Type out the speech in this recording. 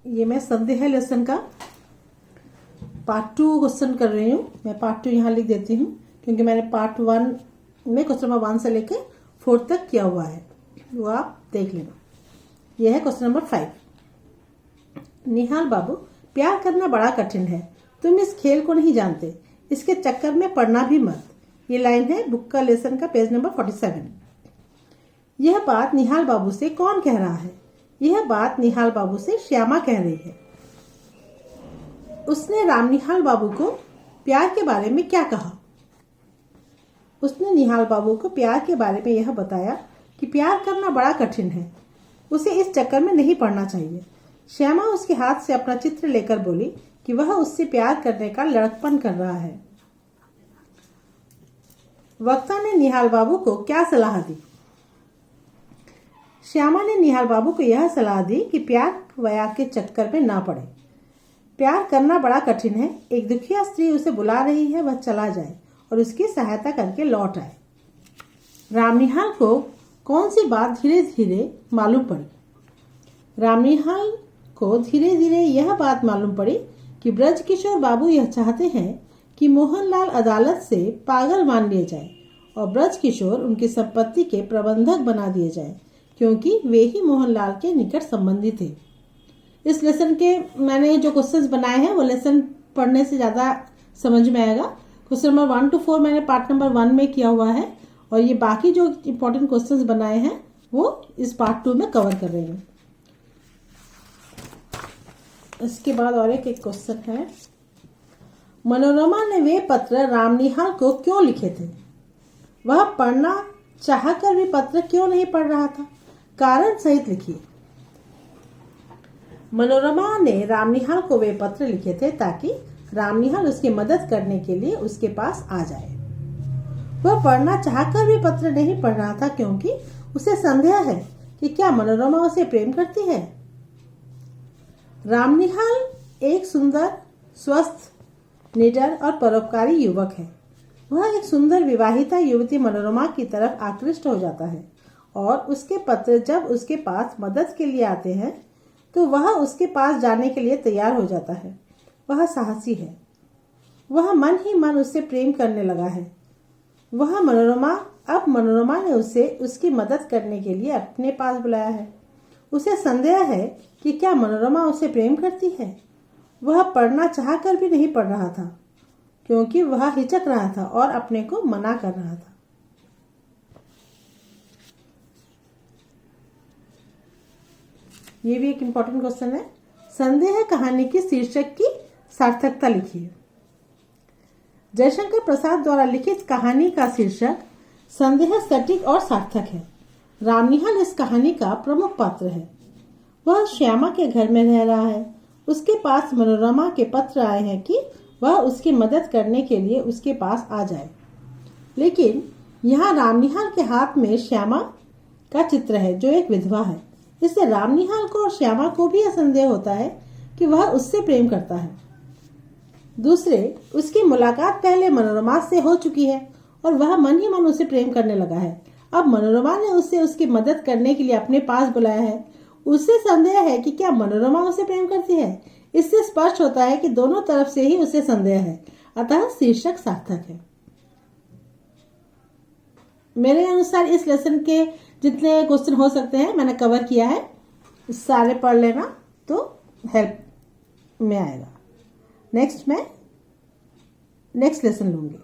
ये मैं संदेह लेसन का पार्ट 2 क्वेश्चन कर रही हूँ। मैं पार्ट 2 यहाँ लिख देती हूँ क्योंकि मैंने पार्ट 1 में क्वेश्चन नंबर 1 से लेकर 4 तक किया हुआ है, वो आप देख लेना। यह है क्वेश्चन नंबर 5। निहाल बाबू, प्यार करना बड़ा कठिन है, तुम इस खेल को नहीं जानते, इसके चक्कर में पड़ना भी मत। ये लाइन है बुक का लेसन का पेज नंबर 47। यह बात निहाल बाबू से कौन कह रहा है? यह बात निहाल बाबू से श्यामा कह रही है। उसने राम निहाल बाबू को प्यार के बारे में क्या कहा? उसने निहाल बाबू को प्यार के बारे में यह बताया कि प्यार करना बड़ा कठिन है, उसे इस चक्कर में नहीं पड़ना चाहिए। श्यामा उसके हाथ से अपना चित्र लेकर बोली कि वह उससे प्यार करने का लड़कपन कर रहा है। वक्ता ने निहाल बाबू को क्या सलाह दी? श्यामा ने निहाल बाबू को यह सलाह दी कि प्यार वया के चक्कर में ना पड़े। प्यार करना बड़ा कठिन है, एक दुखिया स्त्री उसे बुला रही है, वह चला जाए और उसकी सहायता करके लौट आए। रामनिहाल को कौन सी बात धीरे धीरे मालूम पड़ी? रामनिहाल को धीरे धीरे यह बात मालूम पड़ी कि ब्रजकिशोर बाबू यह चाहते हैं कि मोहनलाल अदालत से पागल मान लिए जाए और ब्रजकिशोर उनकी संपत्ति के प्रबंधक बना दिए जाए, क्योंकि वे ही मोहनलाल के निकट संबंधी थे। इस लेसन के मैंने जो क्वेश्चंस बनाए हैं वो लेसन पढ़ने से ज़्यादा समझ में आएगा। क्वेश्चन नंबर 1 to 4 मैंने पार्ट नंबर 1 में किया हुआ है और ये बाकी जो इम्पोर्टेंट क्वेश्चंस बनाए हैं वो इस पार्ट 2 में कवर कर रही हूँ। इसके बाद और एक क्वेश्चन है, मनोरमा ने वे पत्र रामनिहाल को क्यों लिखे थे? वह पढ़ना चाहकर भी पत्र क्यों नहीं पढ़ रहा था? कारण सहित लिखिए। मनोरमा ने रामनिहाल को वे पत्र लिखे थे ताकि रामनिहाल उसकी मदद करने के लिए उसके पास आ जाए। वह पढ़ना चाहकर भी पत्र नहीं पढ़ रहा था क्योंकि उसे संदेह है कि क्या मनोरमा उसे प्रेम करती है। रामनिहाल एक सुंदर, स्वस्थ, निडर और परोपकारी युवक है। वह एक सुंदर विवाहिता युवती मनोरमा की तरफ आकृष्ट हो जाता है और उसके पत्र जब उसके पास मदद के लिए आते हैं तो वह उसके पास जाने के लिए तैयार हो जाता है। वह साहसी है, वह मन ही मन उससे प्रेम करने लगा है। अब मनोरमा ने उसे उसकी मदद करने के लिए अपने पास बुलाया है। उसे संदेह है कि क्या मनोरमा उसे प्रेम करती है। वह पढ़ना चाहकर भी नहीं पढ़ रहा था क्योंकि वह हिचक रहा था और अपने को मना कर रहा था। ये भी एक इम्पोर्टेंट क्वेश्चन है। संदेह कहानी की शीर्षक की सार्थकता लिखिए। जयशंकर प्रसाद द्वारा लिखित कहानी का शीर्षक संदेह सटीक और सार्थक है। रामनिहाल इस कहानी का प्रमुख पात्र है। वह श्यामा के घर में रह रहा है। उसके पास मनोरमा के पत्र आए हैं कि वह उसकी मदद करने के लिए उसके पास आ जाए, लेकिन यहाँ रामनिहाल के हाथ में श्यामा का चित्र है जो एक विधवा है। इससे रामनिहाल को और श्यामा को भी यह संदेह होता है कि वह उससे प्रेम करता है। दूसरे, उसकी मुलाकात पहले मनोरमा से हो चुकी है और वह मन ही मन उसे प्रेम करने लगा है। अब मनोरमा ने उससे उसकी मदद करने के लिए अपने पास बुलाया है। उससे संदेह है कि क्या मनोरमा उसे प्रेम करती है। इससे स्पष्ट होता है कि दोनों तरफ से ही उसे संदेह है, अतः शीर्षक सार्थक है। मेरे अनुसार इस लेसन के जितने क्वेश्चन हो सकते हैं मैंने कवर किया है। सारे पढ़ लेना तो हेल्प में आएगा। नेक्स्ट लेसन लूंगी।